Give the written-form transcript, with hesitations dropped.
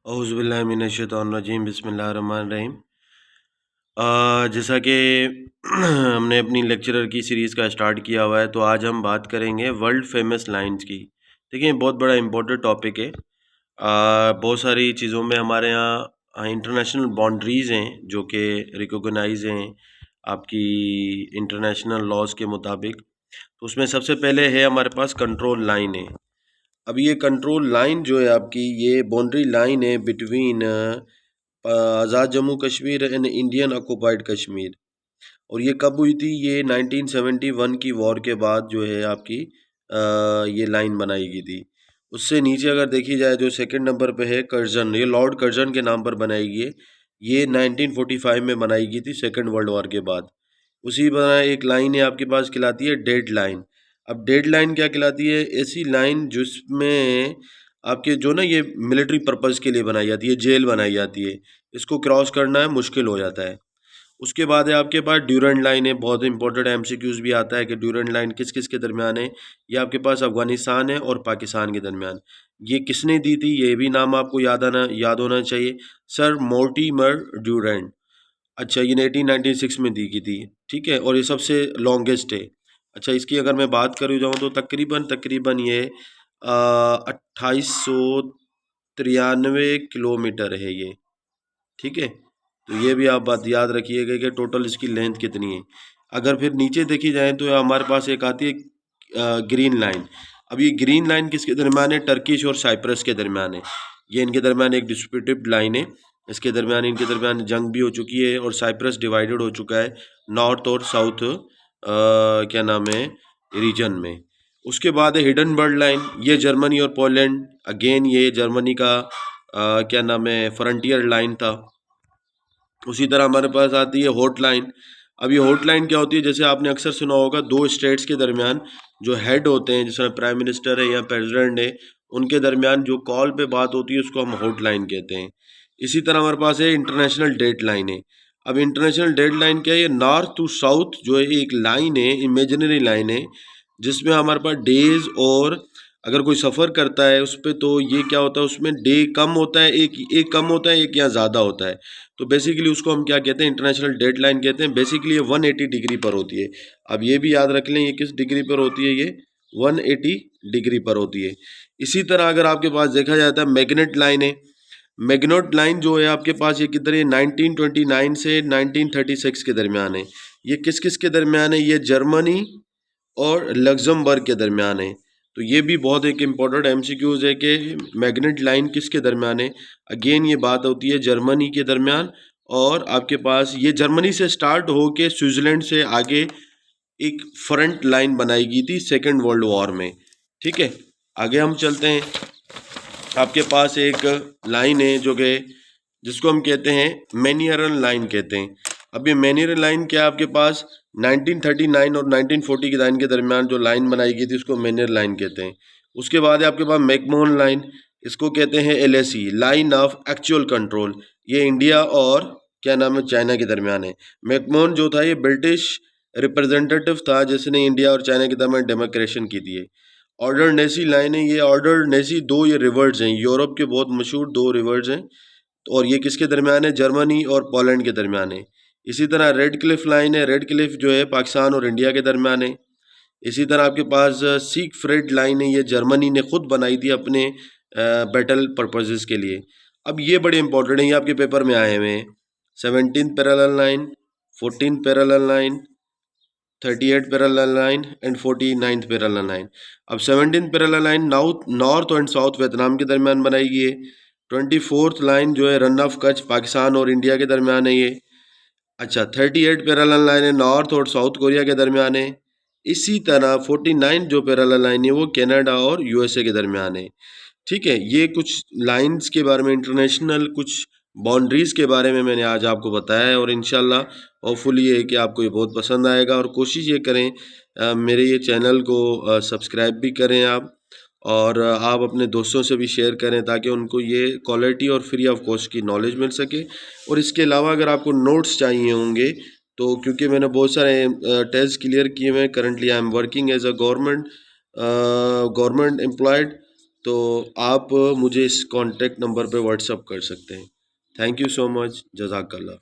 औज़ुबिल्लाहिमिनश्शैतानिर्रजीम बिस्मिल्लाहिर्रहमानिर्रहीम। जैसा कि हमने अपनी लेक्चरर की सीरीज़ का स्टार्ट किया हुआ है, तो आज हम बात करेंगे वर्ल्ड फेमस लाइन्स की। देखिए, बहुत बड़ा इम्पोर्टेंट टॉपिक है। बहुत सारी चीज़ों में हमारे यहाँ इंटरनेशनल बाउंड्रीज़ हैं जो कि रिकॉग्नाइज़ हैं आपकी इंटरनेशनल लॉज़ के मुताबिक। तो उसमें सबसे पहले है हमारे पास कंट्रोल लाइन है। अब ये कंट्रोल लाइन जो है आपकी, ये बाउंड्री लाइन है between Azad Jammu Kashmir and Indian occupied Kashmir. और ये कब हुई थी? ये 1971 की वॉर के बाद जो है आपकी ये लाइन बनाई गई थी। उससे नीचे अगर देखी जाए, जो सेकंड नंबर पे है कर्जन, ये लॉर्ड कर्जन के नाम पर बनाई गई है। ये 1945 में बनाई गई थी सेकंड वर्ल्ड वॉर के बाद। उसी तरह एक लाइन है आपके पास, कहलाती है डेड लाइन। अब डेड लाइन क्या कहलाती है? ऐसी लाइन जिसमें आपके जो ना ये मिलिट्री पर्पज़ के लिए बनाई जाती है, जेल बनाई जाती है, इसको क्रॉस करना है मुश्किल हो जाता है। उसके बाद है आपके पास ड्यूरेंट लाइन है। बहुत इंपॉर्टेंट एमसीक्यूज भी आता है कि ड्यूरेंट लाइन किस किस के दरमियान है। ये आपके पास अफगानिस्तान है और पाकिस्तान के दरमियान। ये किसने दी थी? ये भी नाम आपको याद होना चाहिए, सर मोर्टिमर ड्यूरेंट। अच्छा, ये 1896 में दी गई थी, ठीक है, और ये सबसे लॉन्गेस्ट है। अच्छा, इसकी अगर मैं बात करूँ जाऊँ तो तकरीबन ये 2893 किलोमीटर है ये, ठीक है। तो ये भी आप बात याद रखिएगा कि टोटल इसकी लेंथ कितनी है। अगर फिर नीचे देखी जाए तो हमारे पास एक आती है ग्रीन लाइन। अब ये ग्रीन लाइन किसके दरमियान है? टर्किश और साइप्रस के दरमियान है। ये इनके दरमियान एक डिस्प्यूटेड लाइन है। इसके दरमियान इनके दरमियान जंग भी हो चुकी है और साइप्रस डिवाइडेड हो चुका है नॉर्थ और साउथ क्या नाम है रीजन में। उसके बाद है हिडन बर्ड लाइन। ये जर्मनी और पोलैंड, अगेन ये जर्मनी का क्या नाम है फ्रंटियर लाइन था। उसी तरह हमारे पास आती है हॉट लाइन। अब ये हॉट लाइन क्या होती है? जैसे आपने अक्सर सुना होगा, दो स्टेट्स के दरमियान जो हेड होते हैं, जैसे प्राइम मिनिस्टर है या प्रेसिडेंट है, उनके दरमियान जो कॉल पे बात होती है उसको हम हॉट लाइन कहते हैं। इसी तरह हमारे पास है इंटरनेशनल डेट लाइन है। अब इंटरनेशनल डेट लाइन क्या है? ये नॉर्थ टू साउथ जो है एक लाइन है, इमेजिनरी लाइन है, जिसमें हमारे पास डेज और अगर कोई सफ़र करता है उस पर, तो ये क्या होता है, उसमें डे कम होता है, एक कम होता है, एक या ज़्यादा होता है। तो बेसिकली उसको हम क्या कहते हैं? इंटरनेशनल डेट लाइन कहते हैं। बेसिकली ये 180 डिग्री पर होती है। अब ये भी याद रख लें, ये किस डिग्री पर होती है? ये 180 डिग्री पर होती है। इसी तरह अगर आपके पास देखा जाता है मैग्नेट लाइन है। मैग्नेट लाइन जो है आपके पास, ये किधर है? 1929 से 1936 के दरमियान है। ये किस किस के दरमियान है? ये जर्मनी और लग्जमबर्ग के दरमियान है। तो ये भी बहुत एक इम्पॉर्टेंट एमसीक्यूज है कि मैग्नेट लाइन किसके दरमियान है। अगेन ये बात होती है जर्मनी के दरमियान, और आपके पास ये जर्मनी से स्टार्ट होके स्विट्ज़रलैंड से आगे एक फ्रंट लाइन बनाई गई थी सेकेंड वर्ल्ड वॉर में, ठीक है। आगे हम चलते हैं। आपके पास एक लाइन है जो कि जिसको हम कहते हैं मैनियरन लाइन कहते हैं। अब ये मैनियरन लाइन क्या है? आपके पास 1939 और 1940 की लाइन के दरमियान जो लाइन बनाई गई थी उसको मैनियर लाइन कहते हैं। उसके बाद है आपके पास मैकमोहन लाइन। इसको कहते हैं LAC, line of actual control. ये इंडिया और क्या नाम है चाइना के दरमियान है। मैकमोहन जो था ये ब्रिटिश रिप्रेजेंटेटिव था जिसने इंडिया और चाइना के दरमियान डेमोक्रेशन की थी। ऑर्डर नेसी लाइन है। ये ऑर्डर नेसी दो ये रिवर्स हैं, यूरोप के बहुत मशहूर दो रिवर्स हैं, और ये किसके दरमियान है? जर्मनी और पोलैंड के दरमियान है। इसी तरह रेड क्लिफ लाइन है। रेड क्लिफ जो है पाकिस्तान और इंडिया के दरमियान है। इसी तरह आपके पास सीक फ्रेड लाइन है। ये जर्मनी ने खुद बनाई थी अपने बैटल पर्पजेज़ के लिए। अब ये बड़े इंपॉर्टेंट है, ये आपके पेपर में आए हुए हैं। 17th parallel line, 14th parallel line, 38th parallel line and 49th parallel line. अब 17th parallel line north and south Vietnam के दरमियान बनाई गई है। 24th लाइन जो है रन ऑफ कच्छ पाकिस्तान और इंडिया के दरमियान है ये। अच्छा, 38 पैरेलल लाइन है नॉर्थ और साउथ कोरिया के दरमियान है। इसी तरह 49 जो पैरेलल लाइन है वो कनाडा और यूएसए के दरमियान है, ठीक है। ये कुछ लाइंस के बारे में, इंटरनेशनल कुछ बाउंड्रीज़ के बारे में मैंने आज आपको बताया है, और इंशाल्लाह होपफुली ये है कि आपको ये बहुत पसंद आएगा। और कोशिश ये करें मेरे ये चैनल को सब्सक्राइब भी करें आप, और आप अपने दोस्तों से भी शेयर करें ताकि उनको ये क्वालिटी और फ्री ऑफ कॉस्ट की नॉलेज मिल सके। और इसके अलावा अगर आपको नोट्स चाहिए होंगे तो, क्योंकि मैंने बहुत सारे टेस्ट क्लियर किए हुए हैं, currently I am working as a government employed, तो आप मुझे इस कॉन्टैक्ट नंबर पे व्हाट्सअप कर सकते हैं। थैंक यू सो मच, जज़ाकल्लाह।